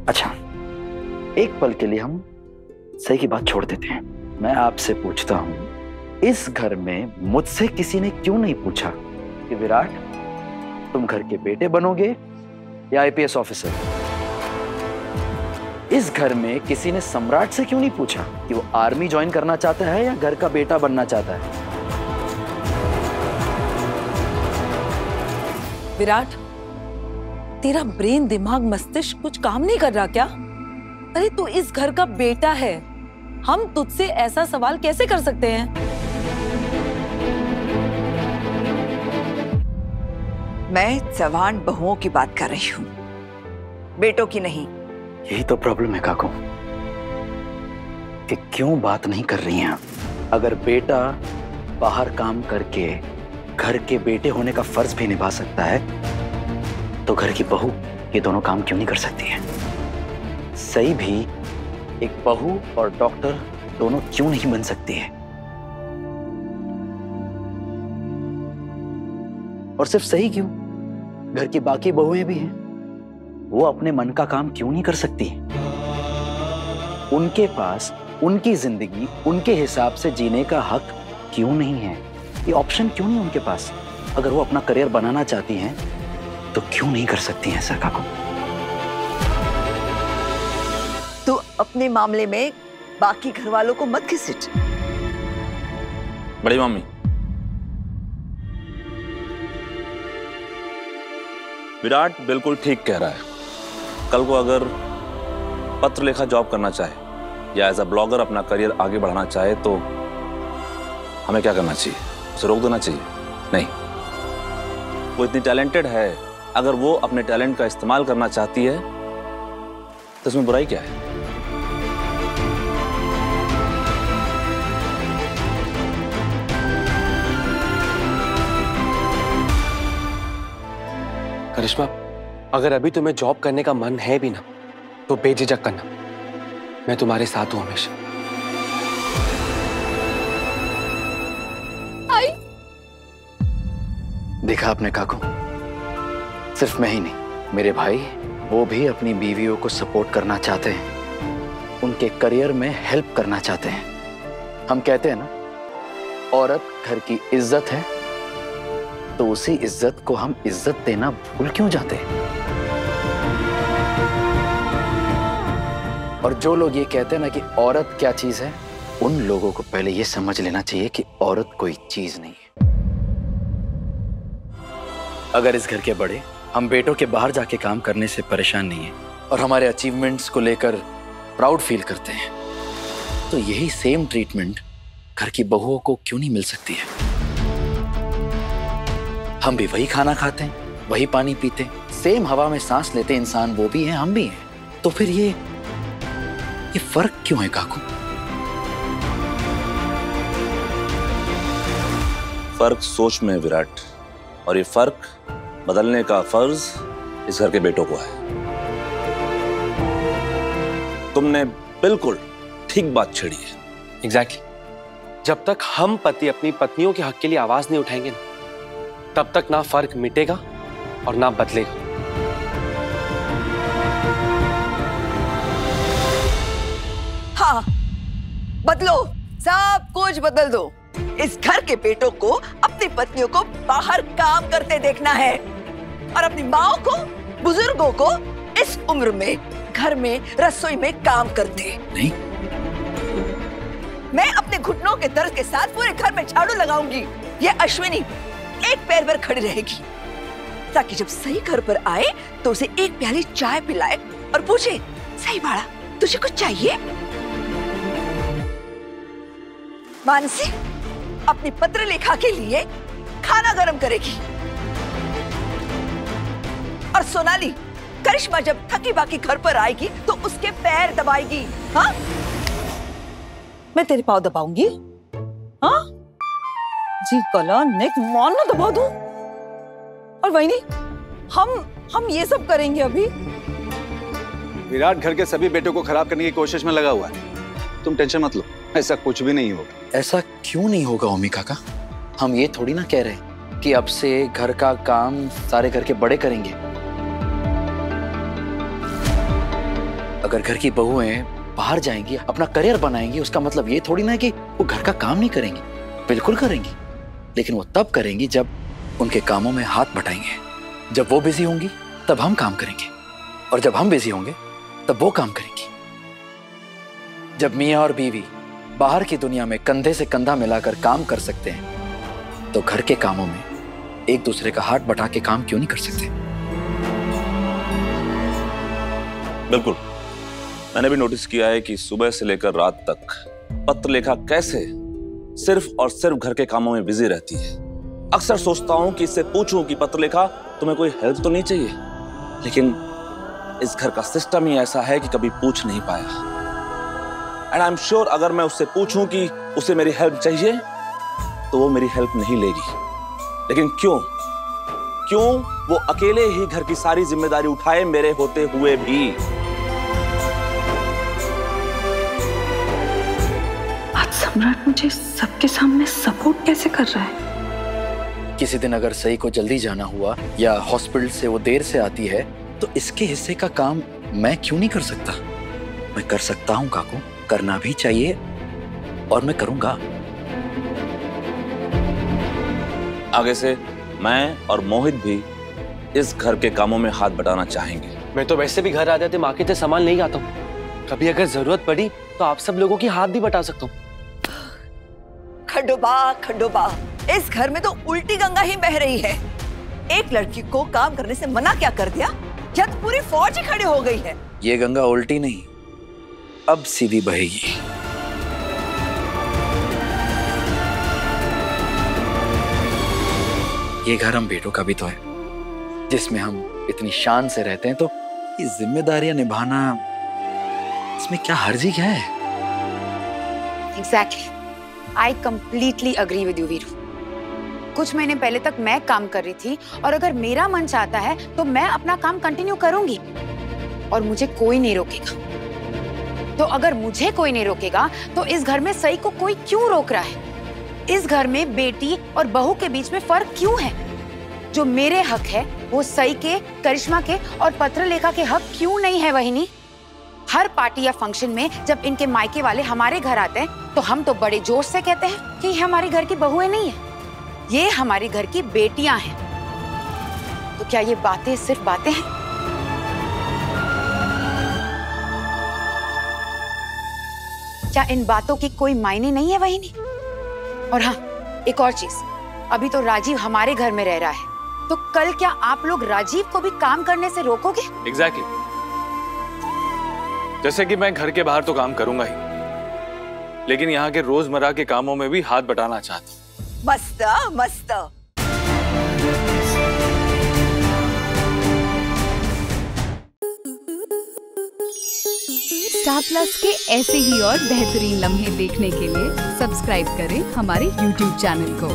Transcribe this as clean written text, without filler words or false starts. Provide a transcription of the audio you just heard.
अच्छा, एक पल के लिए हम सही की बात छोड़ देते हैं। मैं आपसे पूछता हूं, इस घर में मुझसे किसी ने क्यों नहीं पूछा कि विराट तुम घर के बेटे बनोगे या आईपीएस ऑफिसर? इस घर में किसी ने सम्राट से क्यों नहीं पूछा कि वो आर्मी ज्वाइन करना चाहता है या घर का बेटा बनना चाहता है? विराट, तेरा ब्रेन, दिमाग, मस्तिष्क कुछ काम नहीं कर रहा क्या? अरे तू इस घर का बेटा है, हम तुझसे ऐसा सवाल कैसे कर सकते हैं? मैं जवान बहुओं की बात कर रही हूँ, बेटों की नहीं। यही तो प्रॉब्लम है काकू, कि क्यों बात नहीं कर रही हैं आप? अगर बेटा बाहर काम करके घर के बेटे होने का फर्ज भी निभा सकता है, तो घर की बहू ये दोनों काम क्यों नहीं कर सकती है? सही भी एक बहू और डॉक्टर दोनों क्यों नहीं बन सकती है? और सिर्फ सही क्यों, घर की बाकी बहुएं भी हैं, वो अपने मन का काम क्यों नहीं कर सकती? उनके पास उनकी जिंदगी उनके हिसाब से जीने का हक क्यों नहीं है? ये ऑप्शन क्यों नहीं उनके पास? अगर वो अपना करियर बनाना चाहती हैं तो क्यों नहीं कर सकती हैं ऐसा काकू? तू अपने मामले में बाकी घर वालों को मत घसीट। बड़ी मम्मी, विराट बिल्कुल ठीक कह रहा है। कल को अगर पत्र लेखा जॉब करना चाहे या एज अ ब्लॉगर अपना करियर आगे बढ़ाना चाहे तो हमें क्या करना चाहिए? उसे रोक देना चाहिए? नहीं, वो इतनी टैलेंटेड है, अगर वो अपने टैलेंट का इस्तेमाल करना चाहती है तो इसमें बुराई क्या है? करिश्मा, अगर अभी तुम्हें जॉब करने का मन है भी ना, तो बेझिझक करना, मैं तुम्हारे साथ हूं हमेशा। आई। देखा आपने काकू, सिर्फ मैं ही नहीं, मेरे भाई वो भी अपनी बीवियों को सपोर्ट करना चाहते हैं, उनके करियर में हेल्प करना चाहते हैं। हम कहते हैं ना, औरत घर की इज्जत है, तो उसी इज्जत को हम इज्जत देना भूल क्यों जाते हैं? और जो लोग ये कहते हैं ना कि औरत क्या चीज है, उन लोगों को पहले ये समझ लेना चाहिए कि औरत कोई चीज नहीं है। अगर इस घर के बड़े हम बेटों के बाहर जाके काम करने से परेशान नहीं है और हमारे अचीवमेंट्स को लेकर प्राउड फील करते हैं, तो यही सेम ट्रीटमेंट घर की बहुओं को क्यों नहीं मिल सकती है? हम भी वही खाना खाते हैं, वही पानी पीते, सेम हवा में सांस लेते इंसान वो भी हैं, हम भी हैं, तो फिर ये फर्क क्यों है काकू? फर्क सोच में है विराट, और ये फर्क बदलने का फर्ज इस घर के बेटों को है। तुमने बिल्कुल ठीक बात छेड़ी है। एग्जैक्टली। जब तक हम पति अपनी पत्नियों के हक के लिए आवाज नहीं उठाएंगे ना, तब तक ना फर्क मिटेगा और ना बदलेगा। हाँ, बदलो, सब कुछ बदल दो। इस घर के बेटों को अपनी पत्नियों को बाहर काम करते देखना है और अपनी माओ को, बुजुर्गों को इस उम्र में घर में रसोई में काम करते नहीं। मैं अपने घुटनों के दर्द के साथ पूरे घर में झाड़ू लगाऊंगी। ये अश्विनी एक पैर पर खड़ी रहेगी, ताकि जब सही घर पर आए तो उसे एक प्याली चाय पिलाए और पूछे, सही बाड़ा, तुझे कुछ चाहिए? मानसी अपनी पत्र लेखा के लिए खाना गरम करेगी और सोनाली, करिश्मा जब थकी बाकी घर पर आएगी तो उसके पैर दबाएगी। हाँ, मैं तेरे पाँव दबाऊंगी? हाँ जी, गला नेक मान ना दबा दूं? और वही नहीं, हम ये सब करेंगे अभी। विराट घर के सभी बेटों को खराब करने की कोशिश में लगा हुआ है। तुम टेंशन मत लो, ऐसा कुछ भी नहीं होगा। ऐसा क्यों नहीं होगा ओमी काका? हम ये थोड़ी ना कह रहे कि अब से घर का काम सारे घर के बड़े करेंगे। अगर घर की बहुएं बाहर जाएंगी, अपना करियर बनाएंगी, उसका मतलब ये थोड़ी ना है कि वो घर का काम नहीं करेंगी। बिल्कुल करेंगी, लेकिन वो तब करेंगी जब उनके कामों में हाथ बटाएंगे। जब वो बिजी होंगी तब हम काम करेंगे, और जब हम बिजी होंगे तब वो काम करेंगी। जब मियाँ और बीवी बाहर की दुनिया में कंधे से कंधा मिलाकर काम कर सकते हैं, तो घर के कामों में एक दूसरे का हाथ बटा के काम क्यों नहीं कर सकते? बिल्कुल, मैंने भी नोटिस किया है कि सुबह से लेकर रात तक पत्रलेखा कैसे सिर्फ और सिर्फ घर के कामों में बिजी रहती है। अक्सर सोचता हूं कि इससे पूछूं कि पत्रलेखा तुम्हें कोई हेल्प तो नहीं चाहिए, लेकिन इस घर का सिस्टम ही ऐसा है कि कभी पूछ नहीं पाया। एंड आई एम श्योर अगर मैं उससे पूछूं कि उसे मेरी हेल्प चाहिए तो वो मेरी हेल्प नहीं लेगी। लेकिन क्यों वो अकेले ही घर की सारी जिम्मेदारी उठाए मेरे होते हुए भी? आज सम्राट मुझे सबके सामने सपोर्ट कैसे कर रहा है? किसी दिन अगर सई को जल्दी जाना हुआ या हॉस्पिटल से वो देर से आती है, तो इसके हिस्से का काम मैं क्यों नहीं कर सकता? मैं कर सकता हूं काकू, करना भी चाहिए और मैं करूंगा। आगे से मैं और मोहित भी इस घर के कामों में हाथ बटाना चाहेंगे। मैं तो वैसे भी घर आ जाते मार्केट से सामान नहीं आता हूँ। कभी अगर जरूरत पड़ी तो आप सब लोगों की हाथ भी बटा सकता हूँ। खंडोबा खंडोबा, इस घर में तो उल्टी गंगा ही बह रही है। एक लड़की को काम करने से मना क्या कर दिया, या तो पूरी फौज ही खड़ी हो गई है। ये गंगा उल्टी नहीं, अब सीधी बहेगी। ये घर हम बेटों का भी तो है, जिसमें हम इतनी शान से रहते हैं, तो ये जिम्मेदारियां निभाना, इसमें क्या हर्जी क्या है? Exactly. I completely agree with you, Veeru. कुछ महीने पहले तक मैं काम कर रही थी, और अगर मेरा मन चाहता है तो मैं अपना काम कंटिन्यू करूंगी और मुझे कोई नहीं रोकेगा। तो अगर मुझे कोई नहीं रोकेगा तो इस घर में सई को कोई क्यों रोक रहा है? इस घर में बेटी और बहू के बीच में फर्क क्यों है? जो मेरे हक है वो सई के, करिश्मा के और पत्रलेखा के हक क्यों नहीं है वहिनी? हर पार्टी या फंक्शन में जब इनके मायके वाले हमारे घर आते हैं तो हम तो बड़े जोश से कहते हैं कि ये हमारे घर की बहुएं नहीं है, ये हमारे घर की बेटियां हैं। तो क्या ये बातें सिर्फ बातें हैं? क्या इन बातों की कोई मायने नहीं है वहिनी? और हाँ, एक और चीज, अभी तो राजीव हमारे घर में रह रहा है, तो कल क्या आप लोग राजीव को भी काम करने से रोकोगे? Exactly. जैसे कि मैं घर के बाहर तो काम करूंगा ही, लेकिन यहाँ के रोजमर्रा के कामों में भी हाथ बटाना चाहता हूँ। मस्त मस्त। स्टार प्लस के ऐसे ही और बेहतरीन लम्हे देखने के लिए सब्सक्राइब करें हमारे YouTube चैनल को।